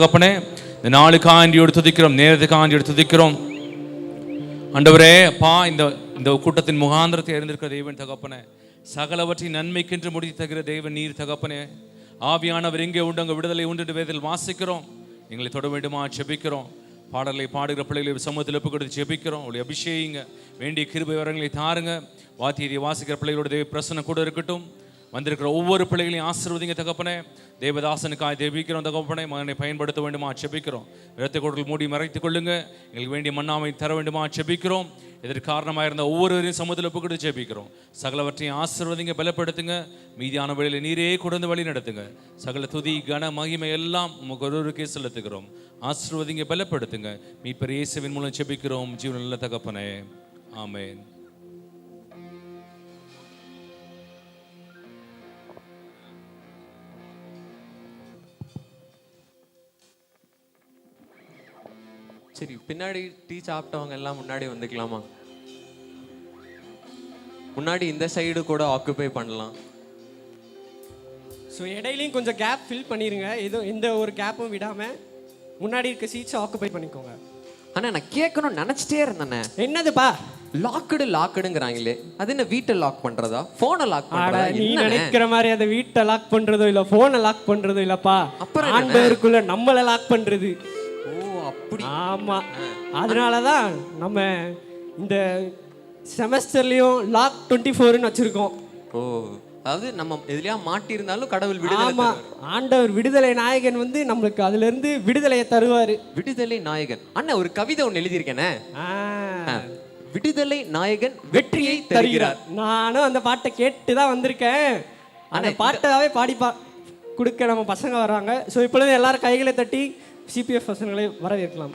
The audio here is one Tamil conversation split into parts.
தகப்பனே, இந்த நாளுக்கு ஆண்டியோடு துதிக்கிறோம், நேரத்துக்கு ஆண்டியோடு துதிக்கிறோம். ஆண்டவரே அப்பா, இந்த கூட்டத்தின் முகாந்திரத்தை அறிந்திருக்கிற தேவன் தகப்பனே, சகலவற்றின் நன்மைக்கென்று முடித்து தருகிற தேவன் நீர் தகப்பனே. ஆவியானவர் எங்கே உண்டு அங்கே விடுதலை உண்டு வேதத்தில் வாசிக்கிறோம். எங்களை தொட வேண்டுமா ஜெபிக்கிறோம். பாடலை பாடுகிற பிள்ளைகளை சமூகத்தில் ஒப்பு கொடுத்து ஜெபிக்கிறோம். உங்களை அபிஷேகிங்க, வேண்டிய கிருபை வரங்களை தாருங்க. வாத்தியத்தை வாசிக்கிற பிள்ளைகளோட தேவ பிரசன்னம் கூட இருக்கட்டும். வந்திருக்கிற ஒவ்வொரு பிள்ளைகளையும் ஆசீர்வதிங்க தகப்பனே. தேவதாசனுக்காக ஜெபிக்கிறோம் தகப்பனே. மகனை பயன்படுத்த வேண்டுமா ஜெபிக்கிறோம். இரத்த கோட்டல் மூடி மறைத்துக் கொள்ளுங்க. எங்களுக்கு வேண்டிய மன்னாமை தர வேண்டுமா ஜெபிக்கிறோம். இதற்கு காரணமாக இருந்த ஒவ்வொருவரையும் சமூகத்தில் ஒப்பு கொடுத்து ஜெபிக்கிறோம். சகலவற்றையும் ஆசீர்வதிங்க, பலப்படுத்துங்க. மீதியான வழியில் நீரே கொடுந்து வழி நடத்துங்க. சகல துதி கன மகிமை எல்லாம் உமக்கு ஒருவருக்கே செலுத்துகிறோம். ஆசீர்வதிங்க, பலப்படுத்துங்க. மீட்பர் இயேசுவின் மூலம் ஜெபிக்கிறோம் ஜீவன் நல்ல தகப்பனே, ஆமென். சரி, பின்னாடி டீ சாப்பிட்டவங்க எல்லாம் முன்னாடி வந்துக்கலாமா? முன்னாடி இந்த சைடு கூட ஆக்குபை பண்ணலாம். ஸோ இடையிலையும் கொஞ்சம் கேப் ஃபில் பண்ணிடுங்க. எந்த ஒரு கேப்பும் விடாமல் முன்னாடி இருக்க சீட்ஸை ஆக்குபை பண்ணிக்கோங்க. ஆனால் நான் கேட்கணும்னு நினச்சிட்டே இருந்தேனே, என்னதுப்பா லாக்குடுங்கிறாங்களே, அது என்ன வீட்டை லாக் பண்ணுறதா, ஃபோனை லாக் பண்ணுறதா? நீ நினைக்கிற மாதிரி அதை வீட்டை லாக் பண்ணுறதோ இல்லை ஃபோனை லாக் பண்ணுறதோ இல்லைப்பா. அப்புறம் ஆண்டவருக்குள்ள நம்மளை லாக் பண்ணுறது. அப்படி ஆமா, அதனாலதான் நம்ம இந்த செமஸ்டர்லயும் லாக் 24ன்னு வச்சிருக்கோம். ஓ, அதாவது நம்ம எதுலயா மாட்டி இருந்தாலும் கடவுள் விடுதலை. ஆமா, ஆண்டவர் விடுதலை நாயகன் வந்து நம்மளுக்கு அதுல இருந்து விடுதலையை தருவாரு. விடுதலை நாயகன். அண்ணா ஒரு கவிதை ஒன்று எழுதியிருக்கேனே, விடுதலை நாயகன் வெற்றியை தருகிறார். நானும் அந்த பாட்டை கேட்டுதான் வந்திருக்கேன். அந்த பாட்டாவே பாடி கொடுக்க நம்ம பசங்க வர்றாங்க. ஸோ இப்பொழுது எல்லாரும் கைகளை தட்டி சிபிஎஃப் பசங்களை வரவேற்கலாம்.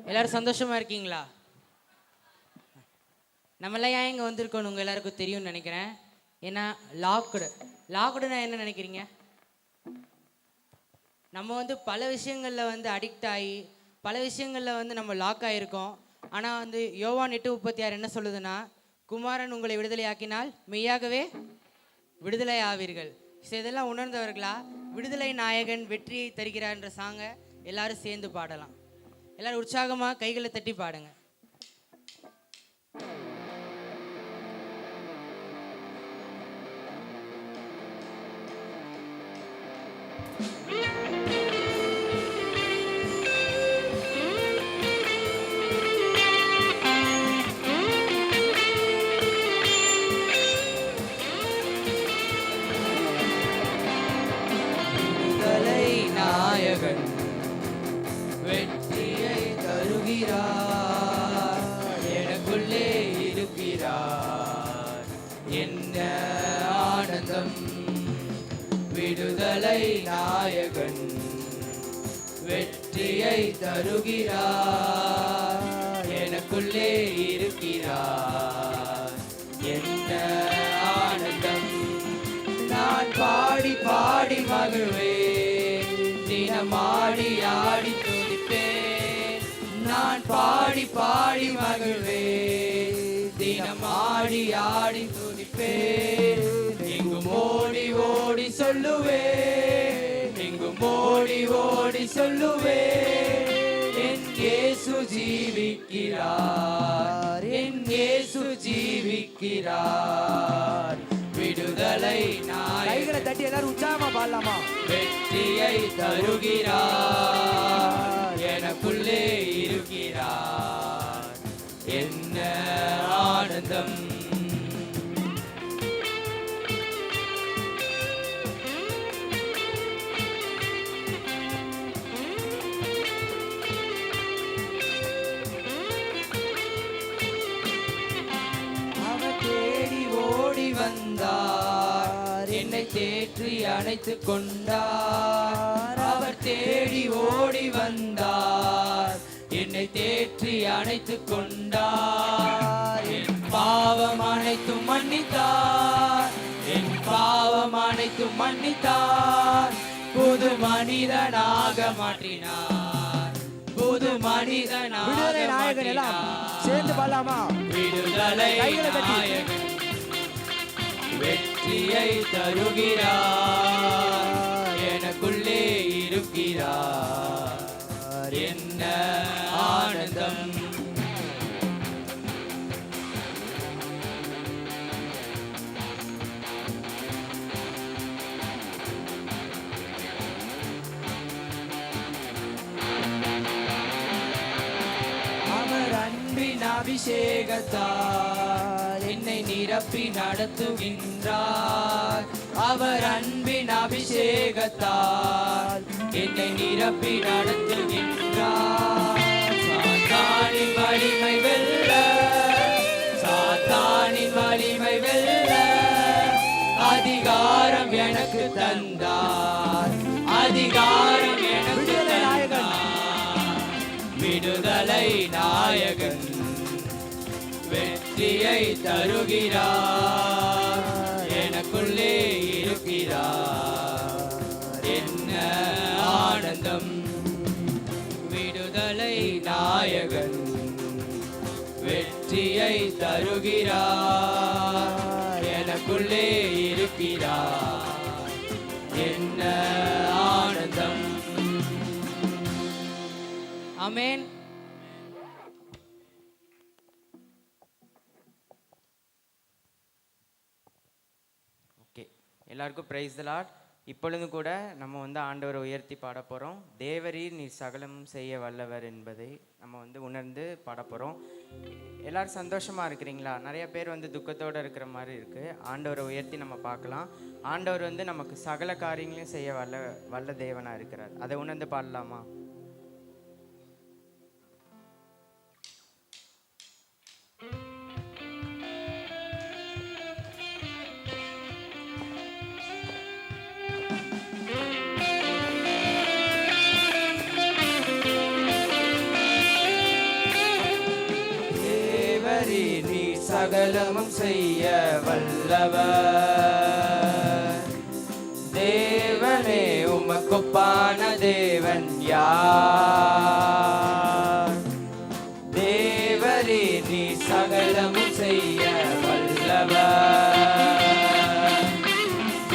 எல்லாரும் சந்தோஷமா இருக்கீங்களா? நம்மளாம் ஏன் இங்கே வந்திருக்கோன்னு உங்கள் எல்லாருக்கும் தெரியும்னு நினைக்கிறேன். ஏன்னா லாக்டுனா என்ன நினைக்கிறீங்க? நம்ம வந்து பல விஷயங்களில் அடிக்ட் ஆகி பல விஷயங்களில் நம்ம லாக் ஆகிருக்கோம். ஆனால் யோவான் 8:36 என்ன சொல்லுதுன்னா, குமாரன் உங்களை விடுதலையாக்கினால் மெய்யாகவே விடுதலை ஆவீர்கள். ஸோ இதெல்லாம் உணர்ந்தவர்களா விடுதலை நாயகன் வெற்றியை தருகிறார்ன்ற சாங்கை எல்லாரும் சேர்ந்து பாடலாம். எல்லாரும் உற்சாகமாக கைகளை தட்டி பாடுங்க. வெற்றியை தருகிறார், எனக்குள்ளே இருக்கிறார், என்ன ஆனந்தம். விடுதலை நாயகன் வெற்றியை தருகிறார், எனக்குள்ளே இருக்கிறார், என்ன ஆனந்தம். நான் பாடி பாடி மகிழ்வேன், தினமாடி ஆடி துதிப்பேன். நான் பாடி பாடி மகிழ்வேன், தினமாடி ஆடி துதிப்பேன். எங்கும் ஓடி ஓடி சொல்லுவேன், எங்கும் ஓடி ஓடி சொல்லுவேன், என் இயேசு ஜீவிக்கிறார், என் இயேசு ஜீவிக்கிறார். விடுதலை நாயகனை தட்டி எல்லாரும் உற்சாகமா பாடலாமா? வெற்றியை தருகிறார், எனக்குள்ளே இருக்கிறார், என்ன ஆனந்தம். அவர் தேடி ஓடி வந்தார், என்னை தேற்றி அணைத்துக் கொண்டார். அவர் தேடி ஓடி வந்தார், என்னை தேற்றி அணைத்துக் கொண்டார். என் பாவம் அனைத்தும் மன்னித்தார், என் பாவம் அனைத்தும் மன்னித்தார். புது மனிதனாக மாற்றினார், புது மனிதனாக விடுதலை நாயகன் எல்லாம் சேர்ந்து பாடலாமா? விடுதலை கைகளை தட்டி. நாயகன் வெற்றியை தருகிறார், எனக்குள்ளே இருக்கிறார், என்ன ஆனந்தம். அவர் அன்பின் அபிஷேகத்தால் என்னை நிரப்பி நடத்துகின்றார், அவர் அன்பின் அபிஷேகத்தால் என்னை நிரப்பி நடத்துகின்றார். சாத்தானின் வலிமை வெல்ல, சாத்தானின் வலிமை வெல்ல அதிகாரம் எனக்கு தந்தார், அதிகாரம் எனக்கு தந்தார். விடுதலை நாயகன் வெற்றியை தருகிறார், எனக்குள்ளே இருக்கிறார், என்ன ஆனந்தம். விடுதலை நாயகன் வெற்றியை தருகிறார், எனக்குள்ளே இருக்கிறார், என்ன ஆனந்தம். ஆமென். ஓகே, எல்லாருக்கும் பிரைஸ் தி லார்ட். இப்பொழுதும் கூட நம்ம வந்து ஆண்டவரை உயர்த்தி பாட போகிறோம். தேவரீர் நீ சகலமும் செய்ய வல்லவர் என்பதை நம்ம வந்து உணர்ந்து பாட போகிறோம். எல்லாரும் சந்தோஷமாக இருக்கிறீங்களா? நிறைய பேர் வந்து துக்கத்தோடு இருக்கிற மாதிரி இருக்குது. ஆண்டவரை உயர்த்தி நம்ம பார்க்கலாம். ஆண்டவர் வந்து நமக்கு சகல காரியங்களையும் செய்ய வல்ல தேவனாக இருக்கிறார். அதை உணர்ந்து பாடலாமா? நீ சகலமும் செய்ய வல்லவர், தேவனே உமக்குப்பான தேவன் யார்? தேவரே நீ சகலமும் செய்ய வல்லவர்,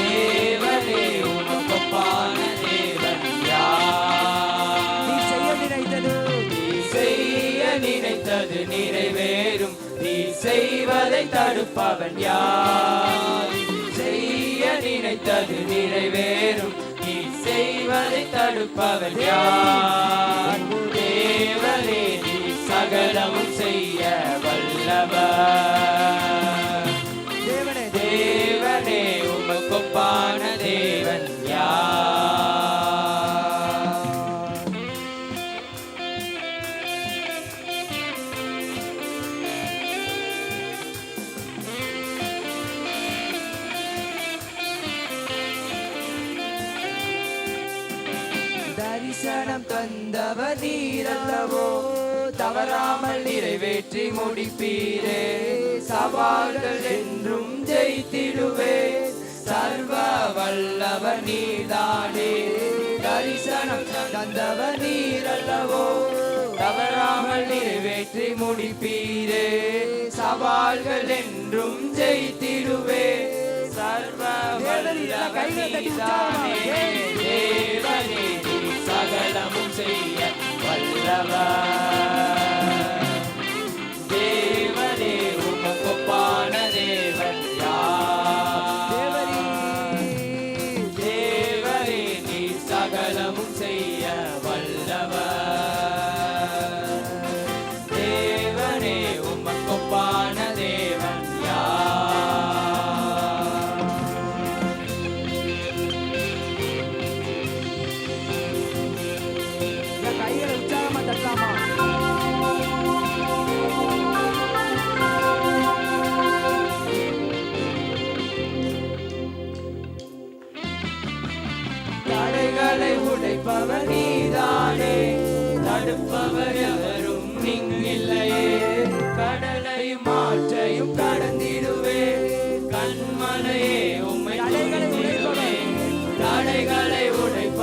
தேவனே உமக்குப்பான தேவன் யார்? நீ செய்ய நினைத்தது, நீ செய்ய நினைத்தது நிறைவேறும், நீ செய்வதை தடுப்பவன் யார்? செய்ய நினைத்தது நிறைவேறும், நீ செய்வதை தடுப்பவன் யார்? தேவனே நீ சகலமும் செய்ய வல்லவர், தேவனே தேவனே உமக்குப்பான தேவன் யார்? தரிசனம் தந்தவர் நீரல்லவோ, தவறாமல் நிறைவேற்றி முடிப்பீரே, சவால்கள் என்றும் ஜெயித்திடுவே, சர்வ வல்லவர் நீதானே. தரிசனம் தந்தவர் நீரல்லவோ, தவறாமல் நிறைவேற்றி முடிப்பீரே, சவால்கள் என்றும் ஜெயித்திடுவே, சர்வ வல்லவர் நீதானே. தேவனே நீ சகலமும் செய்ய வல்லவர், தேவனே உமக்குப்பான தேவன் யார்? தேவனே நீ சகலமும் செய்ய வல்லவர், தேவனே உமக்குப்பான தேவன் யார்? கைகளை உற்சாகமா தட்டலாமா? தடைகளை உடைப்பவர் நீதானே, தடுப்பவர் எவரும் இங்கில்லையே, கடலையும் மாற்றையும் கடந்திடுவே, கண்மலையே உம்மை துதித்திடுவே. தடைகளை உடைப்பவர்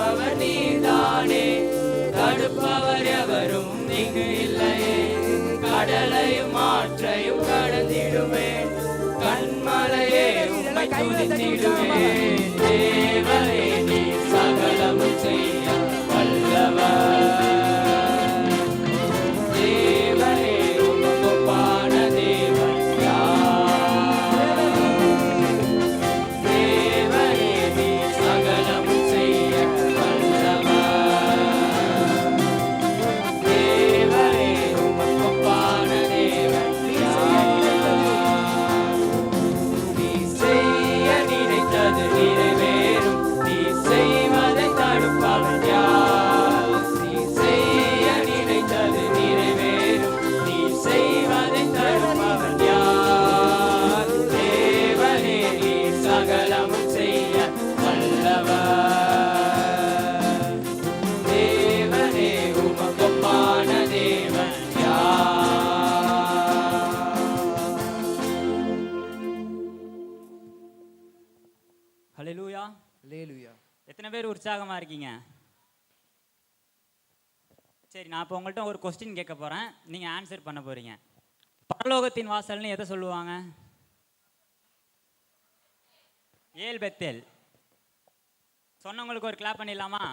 தடுப்பவர் எவரும் இங்கு இல்லையே. கடலையும் ஆற்றையும் கடந்திடுவேன், கண்மலையே உம்மை துதித்திடுவேன். தேவரே நீ சகலமும் செய்ய வல்லவர். தேவரே உமக்கு ஒப்பான தேவன் யார்? தேவரே நீ சகலமும் செய்ய வல்லவர். தேவரே உமக்கு ஒப்பான தேவன் யார்? நீ செய்ய நினைத்தது நிறைவேறும், நீ செய்வதை தடுப்பவன் யார்? நீ செய்ய நினைத்தது நிறைவேறும், நீ செய்வதை தடுப்பவன் யார்? தேவனே நீ சகலமும் செய்ய வல்லவர். தேவனே உமக்கு ஒப்பான தேவன் யார்? ஹல்லேலூயா. அல்லேலூயா. எத்தனை பேர் உற்சாகமா இருக்கீங்க? சரி, நான் இப்போ உங்கள்கிட்ட ஒரு கொஸ்டின் கேட்க போறேன், நீங்க ஆன்சர் பண்ண போறீங்க. பரலோகத்தின் வாசல்னு எதை சொல்லுவாங்க? ஏல் பெத்தேல். சொன்னவங்களுக்கு ஒரு கிளாப் பண்ணிடலாமா?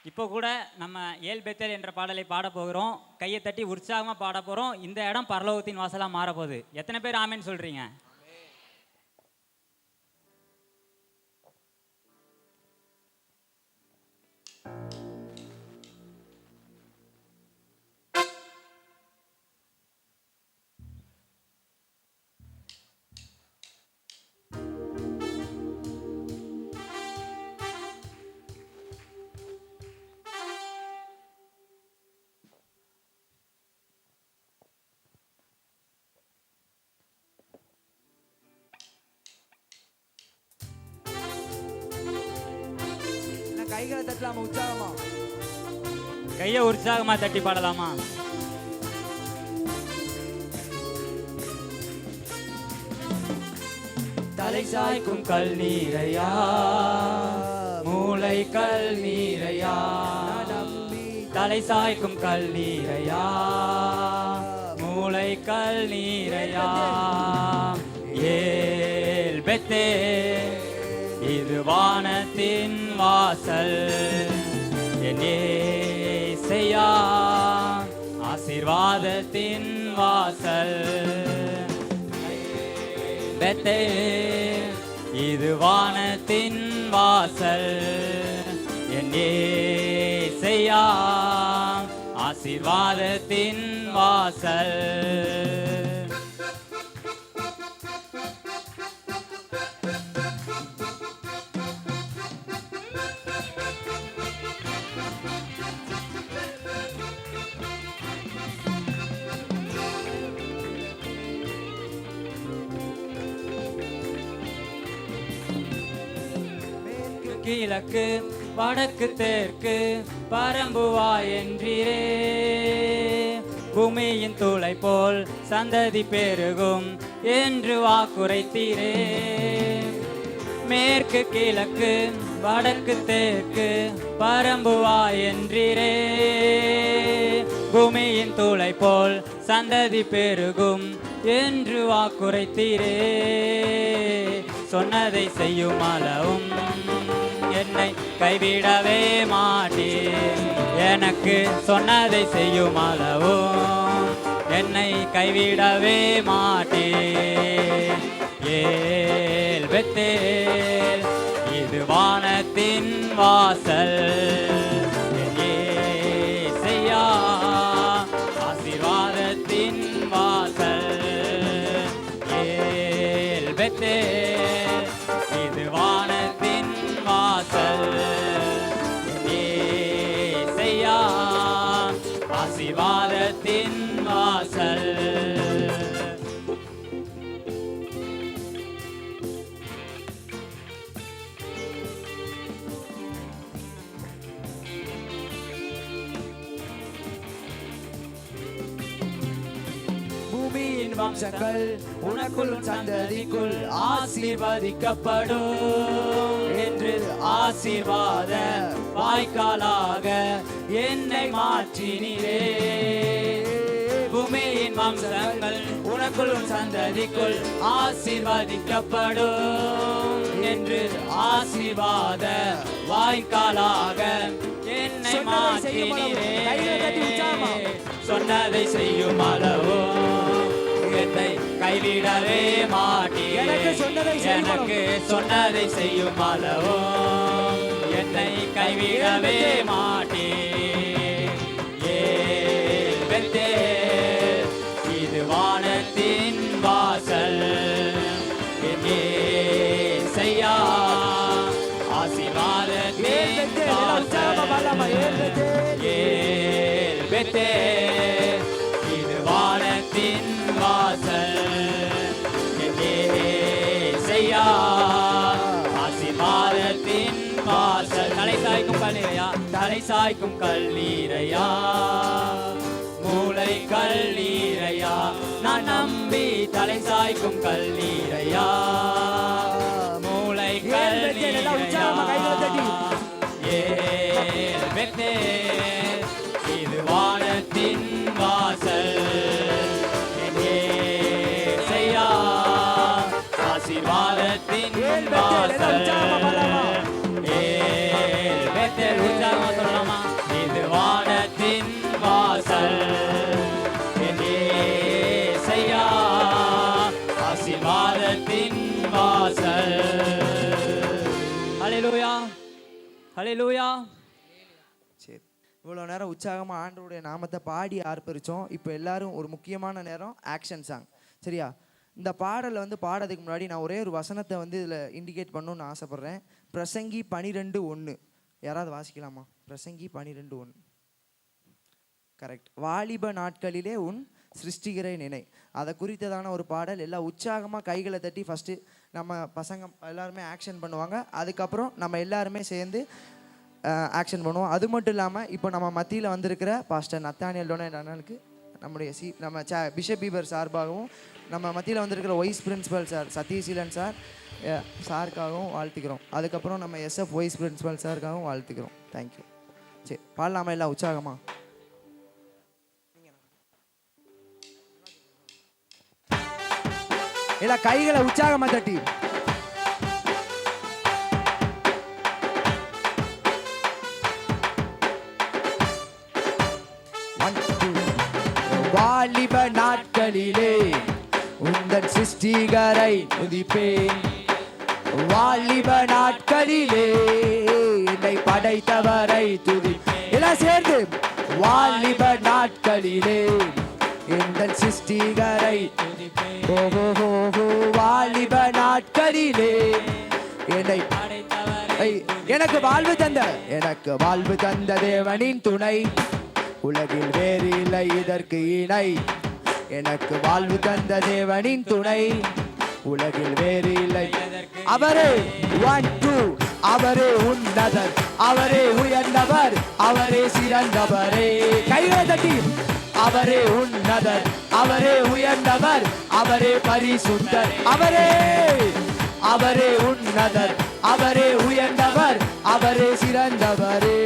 இப்போ கூட நம்ம ஏல் பெத்தேல் என்ற பாடலை பாட போகிறோம். கையை தட்டி உற்சாகமா பாட போறோம். இந்த இடம் பரலோகத்தின் வாசலா மாறப்போகுது. எத்தனை பேர் ஆமேன்னு சொல்றீங்க? நான் கைகளை தட்டலாமா உற்சாகமா? கையை உற்சாகமா தட்டி பாடலாமா? தலை சாய்க்கும் கல் நீரையா, மூளை கல் நீரையா, தலை சாய்க்கும் கல் நீரையா, மூளை கல் நீரையா. ஏல் பெத்தேல் இது வானத்தின் வாசல், என் இயேசையா ஆசீர்வாதத்தின் வாசல். பெத்தேல் இது வானத்தின் வாசல், என் இயேசையா ஆசீர்வாதத்தின் வாசல். கிழக்கு வடக்கு தெற்கு பரம்புவா என்றீரே, பூமியின் தூளை போல் சந்ததி பெருகும் என்று வாக்குரைத்தீரே. மேற்கு கிழக்கு வடக்கு தெற்கு பரம்புவா என்றீரே, பூமியின் தூளை போல் சந்ததி பெருகும் என்று வாக்குரைத்தீரே. சொன்னதை செய்யும் அளவும் என்னை கைவிடவே மாட்டீர், எனக்கு சொன்னதை செய்யும் அளவும் என்னை கைவிடவே மாட்டீர். ஏல் பெத்தேல் இது வானத்தின் வாசல், என் இயேசையா ஆசீர்வாதத்தின் வாசல். ஏல் பெத்தேல் இது வானத்தின் வாசல், என் இயேசையா ஆசீர்வாதத்தின் வாசல். பூமியின் வம்சங்கள் உனக்குள் சந்ததிக்குள் ஆசீர்வதிக்கப்படும் என்று ஆசீர்வாத வாய்க்காலாக என்னை மாற்றினீரே. பூமியின் வம்சங்கள் உனக்குள் உன் சந்ததிக்குள் ஆசீர்வதிக்கப்படும் என்று ஆசீர்வாத வாய்க்காலாக என்னை மாற்றினீரே. சொன்னதை செய்யும் அளவோ என்னை கைவிடவே மாட்டீர். எனக்கு சொன்னதை செய்யும் அளவோ என்னை கைவிடவே மாட்டீர். ஏல் பெத்தேல், இது வானத்தின் வாசல். என் இயேசையா, ஆசீர்வாதத்தின் வாசல். ஏல் பெத்தேல், இது வானத்தின் வாசல். என் இயேசையா, ஆசீர்வாதத்தின் வாசல். தலை சாய்க்கும் கல்லீரையா, தலை சாய்க்கும் கல்லீரையா, மூளை கல்லீரையா, நான் நம்பி தலை சாய்க்கும் கல்லீரையா, மூளை கல்லீரையா. ஏல் பெத்தேல், இது வானத்தின் வாசல். என் இயேசையா, ஆசீர்வாதத்தின் வாசல். ஏல் பெத்தேல், உற்சாகமா சொல்லலாமா? இது வானத்தின் வாசல். என் இயேசையா, ஆசீர்வாதத்தின் வாசல். ஹல்லேலூயா, ஹல்லேலூயா. சரி, இவ்வளோ நேரம் உற்சாகமாக ஆண்டவருடைய நாமத்தை பாடி ஆர்ப்பரித்தோம். இப்போ எல்லாரும் ஒரு முக்கியமான நேரம் ஆக்ஷன் சாங். சரியா? இந்த பாடலை வந்து பாடுறதுக்கு முன்னாடி நான் ஒரே ஒரு வசனத்தை வந்து இதில் இண்டிகேட் பண்ணணும்னு ஆசைப்பட்றேன். பிரசங்கி 12:1. யாராவது வாசிக்கலாமா? பிரசங்கி 12:1. கரெக்ட். வாலிப நாட்களிலே உன் சிருஷ்டிகரை நினை. அதை குறித்ததான ஒரு பாடல். எல்லாம் உற்சாகமாக கைகளை தட்டி ஃபஸ்ட்டு நம்ம பசங்க எல்லாருமே ஆக்ஷன் பண்ணுவாங்க. அதுக்கப்புறம் நம்ம எல்லாருமே சேர்ந்து ஆக்ஷன் பண்ணுவோம். அது மட்டும் இல்லாமல் இப்போ நம்ம மத்தியில் வந்திருக்கிற பாஸ்டர் நத்தானியல் டொனேட் அண்ணனுக்கு நம்முடைய நம்ம பிஷப் பீபர் சார்பாகவும் நம்ம மத்தியில் வந்திருக்கிற vice principal sir Sathyaseelan sir சாருக்காகவும் வாழ்த்துக்கிறோம். அதுக்கப்புறம் நம்ம எஸ்எஃப் வைஸ் பிரின்சிபல் சாருக்காகவும் வாழ்த்துக்கிறோம். தேங்க்யூ. சரி, பாடலாமா எல்லாம் உற்சாகமா? எல்லாம் கைகளை உற்சாகமா தட்டி வாலிப நாட்களிலே உந்தன் சிருஷ்டிகரை துதிப்பேன். வாலிப நாட்களிலே என்னை படைத்தவரை துதிப்பேன். எல்லாம் சேர்ந்து வாலிப நாட்களிலே எந்தன் சிருஷ்டிகரை துதிப்பேன். வாலிப நாட்களிலே என்னை எனக்கு வாழ்வு தந்த தேவனின் துணை உலகில் வேறு இல்லை இதற்கு இணை. எனக்கு வாழ்வு தந்த தேவனின் துணை உலகில் வேறு இல்லை. அவரே 1 2 அவரே உன்னதர், அவரே உயர்ந்தவர், அவரே சிறந்தவரே. கைகளை தட்டி அவரே உன்னதர், அவரே உயர்ந்தவர், அவரே பரிசுத்தர். அவரே உன்னதர், அவரே உயர்ந்தவர், அவரே சிறந்தவரே.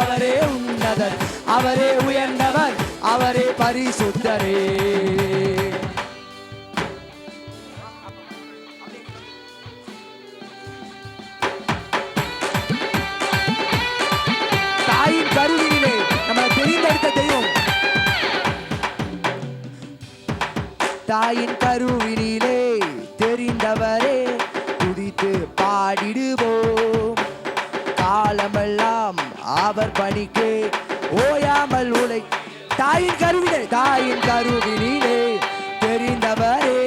அவரே உன்னதர், அவரே உயர்ந்தவர், அவரே பரிசுத்தரே. தாயின் கருவிலே நம்ம தெரிந்தெடுத்த தெய்வம். தாயின் கருவிலே தெரிந்தவரே துதித்து பாடிடுவோம். காலமெல்லாம் அவர் பணிக்கு ஓயாமல் உழை. தாயின் கருவிலே தெரிந்தவரே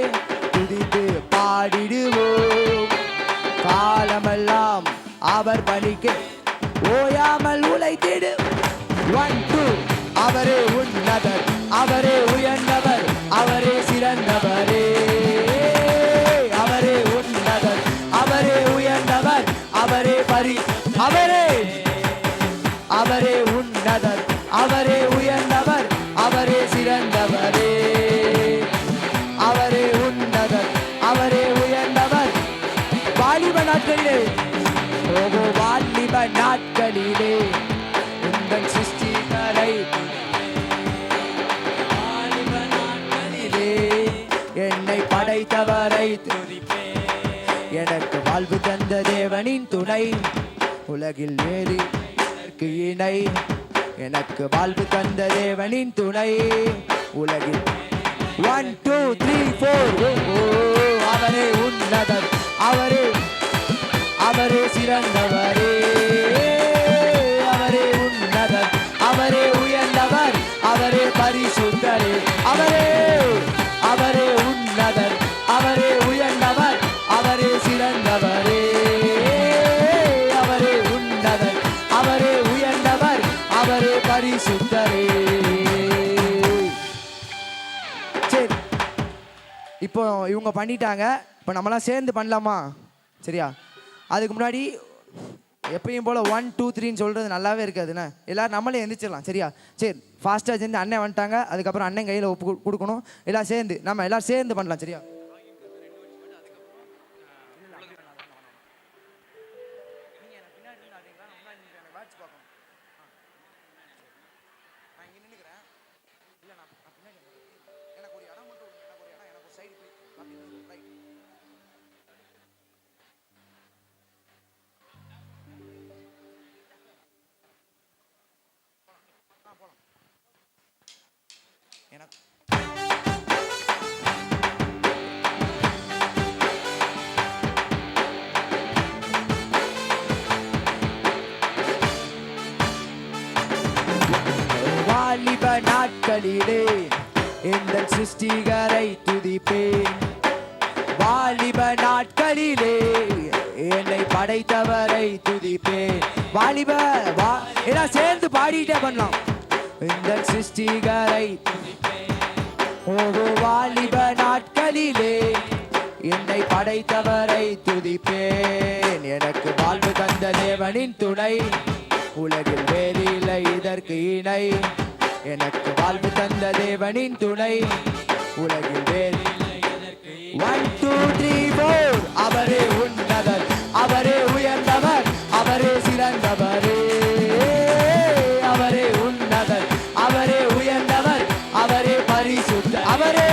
துதித்து பாடிடுவோம். காலமெல்லாம் அவர் பணிக்கு ஓயாமல் உழைத்திடு. 1 2 அவரே உன்னதர், அவரே உயர்ந்தவர், அவரே சிறந்தவரே. அவரே உன்னதர், அவரே உயர்ந்தவர், அவரே அவரே உன்னதர், அவரே உயர்ந்தவர், அவரே சிறந்தவரே. அவரே உன்னதர், அவரே உயர்ந்தவர். வாலிப நாட்களிலே வாலிப நாட்களிலே உந்தன் சிருஷ்டிகரை வாலிப நாட்களிலே என்னை படைத்தவரை எனக்கு வாழ்வு தந்த தேவனின் துணை உலகில் வேறு இதற்கு இணை எனக்கு வாழ்வு தந்த தேவனின் துணை உலகில் 1 2 3 4 அவரே உன்னதர் அவரே அவரே சிறந்தவரே அவரே உன்னதர் அவரே உயர்ந்தவர் அவரே பரிசுத்தரே அவரே அவரே உன்னதர் அவரே உயர்ந்தவர் அவரே சிறந்தவரே அவரே உன்னதர் அவரே உயர்ந்தவர் அவரே பரிசுத்தரே. சரி, இப்போ இவங்க பண்ணிட்டாங்க, இப்போ நம்மளாம் சேர்ந்து பண்ணலாமா? சரியா? அதுக்கு முன்னாடி எப்பயும் போல் 1 2 3ன்னு சொல்கிறது நல்லாவே இருக்காதுண்ணே. எல்லோரும் நம்மளே எந்திரிச்சிடலாம். சரியா? சரி, ஃபாஸ்ட்டாக சேர்ந்து அண்ணன் வந்துட்டாங்க, அதுக்கப்புறம் அண்ணன் கையில் ஒப்பு கொடுக்கணும். எல்லாம் சேர்ந்து நம்ம எல்லோரும் சேர்ந்து பண்ணலாம். சரியா? வாலிப நாட்களிலே இந்த சிருஷ்டிகரை துதிப்பேன். வாலிப நாட்களிலே என்னை படைத்தவரை துதிப்பேன். வாலிப எல்லாம் சேர்ந்து பாடிட்டே பண்ணலாம். இந்த சிருஷ்டிகரை ஓஹோ வாலிப நாட்களிலே என்னை படைத்தவரை துதிப்பேன். எனக்கு வாழ்வு தந்த தேவனின் துணை உலகில் வேறு இல்லை இதற்கு இணை. எனக்கு வாழ்வு தந்த தேவனின் துணை உலகில் வேறு 1 2 3 4 அவரே உன்னதர் அவரே உயர்ந்தவர் அவரே சிறந்தவரே அவரே உன்னதர் அவரே உயர்ந்தவர் அவரே பரிசுத்த அவரே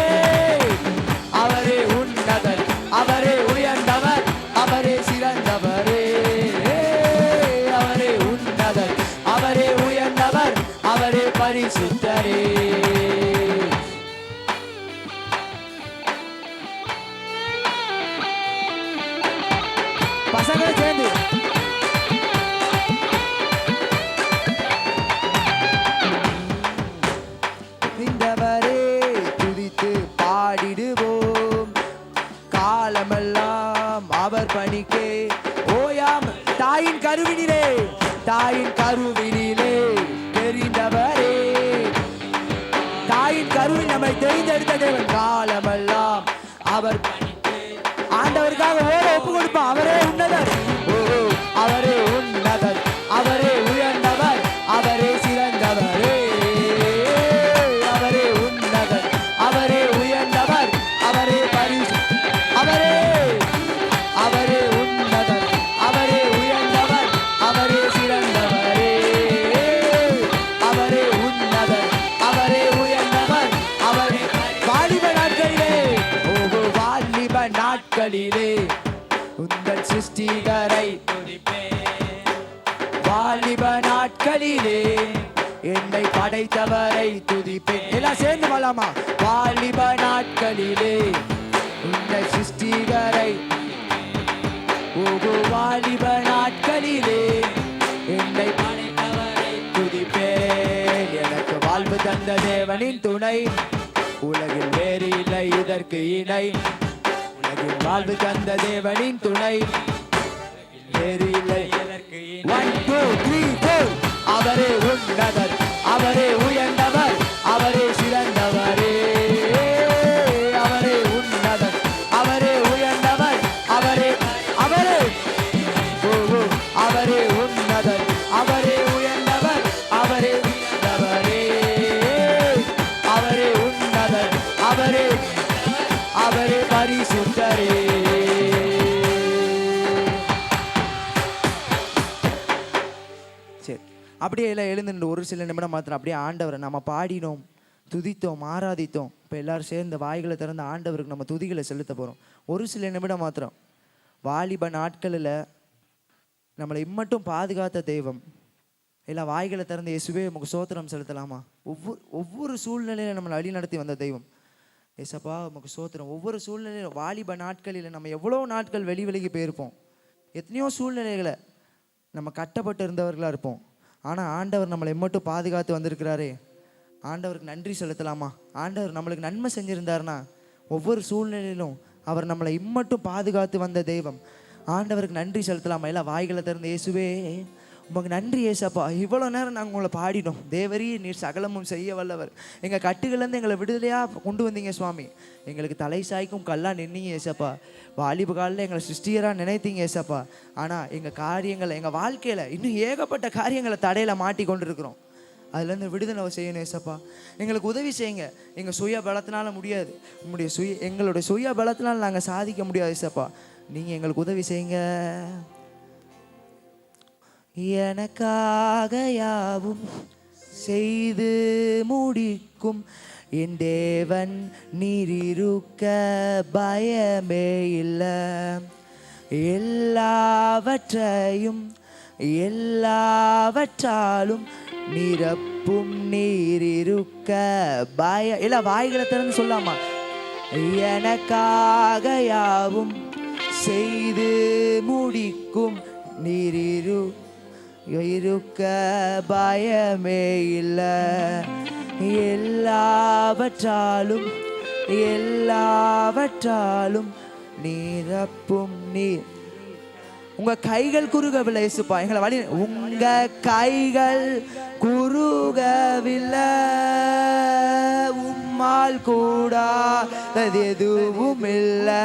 அவரே உன்னதர் அவரே உயர்ந்தவர் அவரே சிறந்தவரே அவரே உன்னதர் அவரே உயர்ந்தவர் அவரே பரிசுத்தரே. பசங்க சேர்ந்து இந்தவரே துதித்து பாடிடுவோம் காலமெல்லாம் அவர் பணிக்கே ஓயாம் தாயின் கருவினிலே தெரிந்தவரே தாயின் கருவில் நம்மை தெரிந்தெடுத்த தேவன் காலமெல்லாம் அவர் ஆண்டவருக்காக ஓட ஒப்பு கொடுப்பான். அவரே உன்னதர் அவரே உன்னதர் அவரே உயர்ந்தவர் அவரே சிறந்தவரே அவரே உன்னதர் அவரே உயர்ந்தவர் அவரே பரிசு அவரே அவரே உன்னதர் அவரே உயர்ந்தவர் அவரே சிறந்தவரே அவரே உன்னதர் அவரே உயர்ந்தவர் அவரே வாலிப நாட்களிலே ஓஹோ வாலிப நாட்களிலே உங்கள் சிருஷ்டிகரை வாலிப நாட்களிலே என்னை படைத்தவரை துதிப்பேன். எல்லாம் சேர்ந்து வரலாமா? வாலிப நாட்களிலே உங்கள் சிருஷ்டிகரை ஓஹோ வாலிப நாட்களிலே என்னை படைத்தவரை துதிப்பேன். எனக்கு வாழ்வு தந்த தேவனின் துணை உலகில் வேறு இல்லை இதற்கு இணை. உலகில் வாழ்வு தந்த தேவனின் துணை வேறு இல்லை இதற்கு இணை. 1 2 3 4 அவரே உன்னதர் அவரே உயர்ந்தவர் அவரே சிறந்தவரே அவரே உன்னதர் அவரே உயர்ந்தவர் அவரே அவரே ஓஹோ அவரே உன்னதர் அவரே உயர்ந்தவர் அவரே உயர்ந்தவரே அவரே உன்னதர் அவரே அவரே பரிசுத்தரே. சரி, அப்படியே எல்லாம் எழுந்துட்டு ஒரு சில நிமிடம் மாத்திரம் அப்படியே ஆண்டவரை நம்ம பாடினோம், துதித்தோம், ஆராதித்தோம். இப்போ எல்லாரும் சேர்ந்து வாய்களை திறந்து ஆண்டவருக்கு நம்ம துதிகளை செலுத்த போகிறோம். ஒரு சில நிமிடம் மாத்திரம். வாலிப நாட்களில் நம்மளை இம்மட்டும் பாதுகாத்த தெய்வம். எல்லாம் வாய்களை திறந்து இயேசுவே உமக்கு சோத்திரம் செலுத்தலாமா? ஒவ்வொரு சூழ்நிலையில நம்மளை வழி நடத்தி வந்த தெய்வம். ஏசப்பா உமக்கு சோத்திரம். ஒவ்வொரு சூழ்நிலையிலும் வாலிப நாட்களில் நம்ம எவ்வளோ நாட்கள் வெளிக்கு போயிருப்போம். எத்தனையோ சூழ்நிலைகளை நம்ம கட்டப்பட்டு இருந்தவர்களாக இருப்போம். ஆனால் ஆண்டவர் நம்மளை மட்டும் பாதுகாத்து வந்திருக்கிறாரே, ஆண்டவருக்கு நன்றி செலுத்தலாமா? ஆண்டவர் நம்மளுக்கு நன்மை செஞ்சுருந்தாருன்னா ஒவ்வொரு சூழ்நிலையிலும் அவர் நம்மளை இம்மட்டும் பாதுகாத்து வந்த தெய்வம். ஆண்டவருக்கு நன்றி செலுத்தலாமா? எல்லாம் வாய்களை திறந்து இயேசுவே உமக்கு நன்றி ஏசப்பா. இவ்வளோ நேரம் நாங்கள் உங்களை பாடினோம். தேவரீ நீர் சகலமும் செய்ய வல்லவர். எங்கள் கட்டுகள்லேருந்து எங்களை விடுதலையாக கொண்டு வந்தீங்க சுவாமி. எங்களுக்கு தலை சாய்க்கும் கல்லா நின்னீங்க ஏசப்பா. வாலிப காலில் எங்களை சிருஷ்டியராக நினைத்தீங்க ஏசப்பா. ஆனால் எங்கள் காரியங்களை, எங்கள் வாழ்க்கையில் இன்னும் ஏகப்பட்ட காரியங்களை தடையில் மாட்டி கொண்டு இருக்கிறோம். அதுலேருந்து விடுதலை செய்யணும் ஏசப்பா. எங்களுக்கு உதவி செய்யுங்க. எங்கள் சுய பலத்தினால முடியாது. எங்களுடைய சுய பலத்தினால் நாங்கள் சாதிக்க முடியாது ஏசப்பா. நீங்கள் எங்களுக்கு உதவி செய்யுங்க. எனக்காக யாவும் செய்து முடிக்கும் என் தேவன் நீரிருக்க பயமே இல்லை. எல்லாவற்றாலும் நிரப்பும் நீரிருக்க எல்லாம் வாய்களை திறந்து சொல்லாமா? எனக்காக யாவும் செய்து முடிக்கும் நீரிருக்க பயமே இல்லை. எல்லாவற்றாலும் நிரப்பும் நீர். உங்க கைகள் குறுகவில்லை இயேசுப்பா. எங்களை வழி உங்க கைகள் குறுகவில்லை. உம்மால் கூடாதது எதுவும் இல்லை.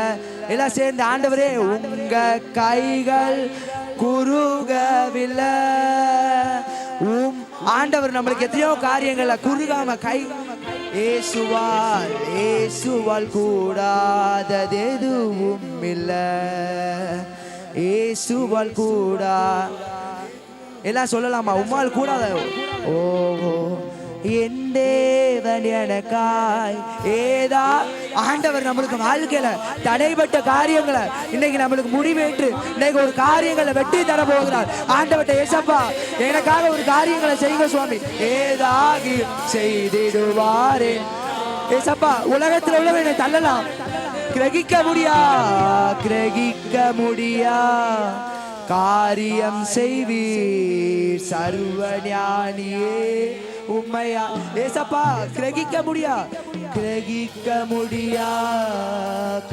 எல்லாம் சேர்ந்து ஆண்டவரே உங்க கைகள் குறுகவில்லை. ஆண்டவர் நம்மளுக்கு எத்தனையோ காரியங்கள குறுகாம கை இயேசுவால் கூடாதது எதுவும் இல்லை. இயேசுவால் கூடா எல்லாம் சொல்லலாமா? உம்மால் கூடாத ஓஹோ என் தேவன் எனக்காய் ஏதா. ஆண்டவர் நம்மளுக்கு வாழ்க்கையில தடைப்பட்ட காரியங்களை இன்னைக்கு நம்மளுக்கு முடிவேற்று இன்னைக்கு ஒரு காரியங்களை வெட்டி தர போகிறார். ஆண்டவர்கிட்ட ஏசப்பா எனக்காக ஒரு காரியங்களை செய்யுங்க சுவாமி. ஏதாகி செய்திடுவாரே ஏசப்பா. உலகத்தில் உள்ளவன் என்னை தள்ளலாம், கிரகிக்க முடியா காரியம் செய்வீர் சர்வஞானியே உம்மையா ஏசப்பா. கிரகிக்க முடியா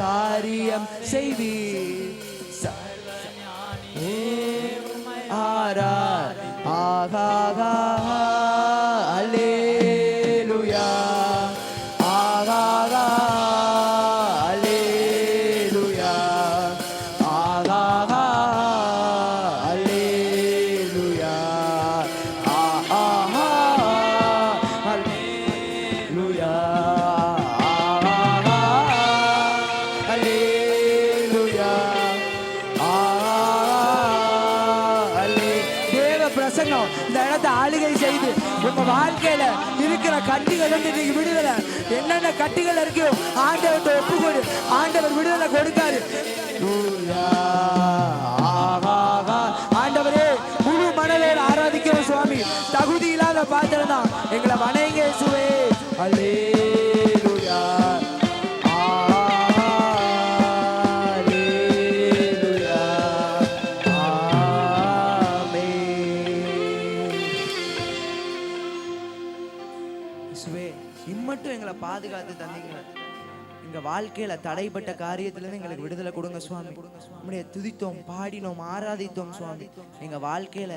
காரியம் செய்வீர் ஆரா ஆகா அல்லேலூயா ஆகா அல்லேலூயா ஆகா அல்லேலூயா ஆஹா அல்லேலூயா அல்லேலூயா தேவ பிரசன்னம் இந்த இடத்தை ஆளுகை செய்து உங்க வாழ்க்கையில இருக்கிற கட்டிகள் இன்னைக்கு விடுதலை. என்னென்ன கட்டிகள் இருக்கோ ஆண்டவர்கிட்ட ஒப்புக்கொடு. ஆண்டவர் விடுதலை கொடுக்காரு. ஆண்டவரே முழு மனதோடு ஆராதிக்கிறோம் சுவாமி. தகுதி இல்லாத பாத்திரம் தான் எங்களை வணங்க இயேசுவே. அல்லேலூயா அல்லேலூயா ஆமென். இயேசுவே இம்மட்டும் எங்களை பாதுகாத்து தந்தீங்க. எங்க வாழ்க்கையில தடைப்பட்ட காரியத்திலிருந்து எங்களுக்கு விடுதலை கொடுங்க சுவாமி. நம்முடைய துதித்தோம், பாடினோம், ஆராதித்தோம் சுவாமி. எங்க வாழ்க்கையில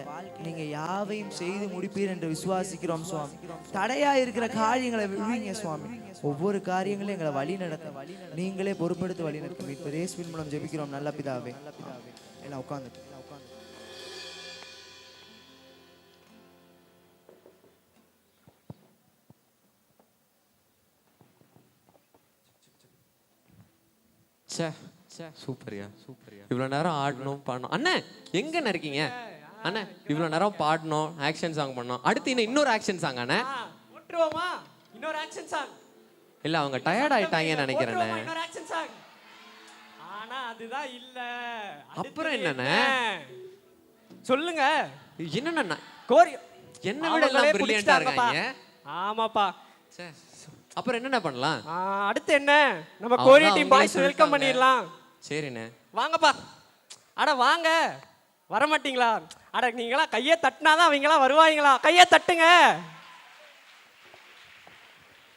நீங்க யாவையும் செய்து முடிப்பீர் என்று விசுவாசிக்கிறோம் சுவாமி. தடையா இருக்கிற காரியங்களை விடுவீங்க சுவாமி. ஒவ்வொரு காரியங்களையும் எங்களை வழி நடத்த நீங்களே பொறுப்பெடுத்து வழி நடத்தும். இப்ப இயேசுவின் மூலம் ஜெபிக்கிறோம் நல்ல பிதாவே. எல்லாம் உட்கார்ந்து சூப்பரியா இவ்வளோ நேரம் ஆடணும் பண்ணோம். அண்ணன் எங்கன்னு இருக்கீங்க? அண்ணா இவ்வளோ நேரம் பாடணும், ஆக்ஷன் சாங் பண்ணோம். அடுத்து இன்னொரு ஆக்ஷன் சாங் அண்ணா. போட்டுருவோமா? இன்னொரு ஆக்ஷன் சாங். இல்லை அவங்க டயர்ட் ஆயிட்டாங்கன்னு நினைக்கிறேண்ணே. இன்னொரு ஆக்ஷன் சாங். ஆனா அதுதான் இல்ல. அப்புறம் என்னண்ணே? சொல்லுங்க. என்னண்ணா கோரி என்ன விட எல்லாம் பிரில்லியண்டா இருக்காங்க. ஆமாப்பா. சரி, அப்புறம் என்னென்ன பண்ணலாம்? அடுத்து என்ன? நம்ம கோரி டீம் பாய்ஸ் வெல்கம் பண்ணிடலாம். சரிண்ணே வாங்கப்பா. அட வாங்க. வர மாட்டீங்களா? அட நீங்களா கையை தட்டினாதான் அவங்களாம் வருவாங்களா? கையை தட்டுங்க.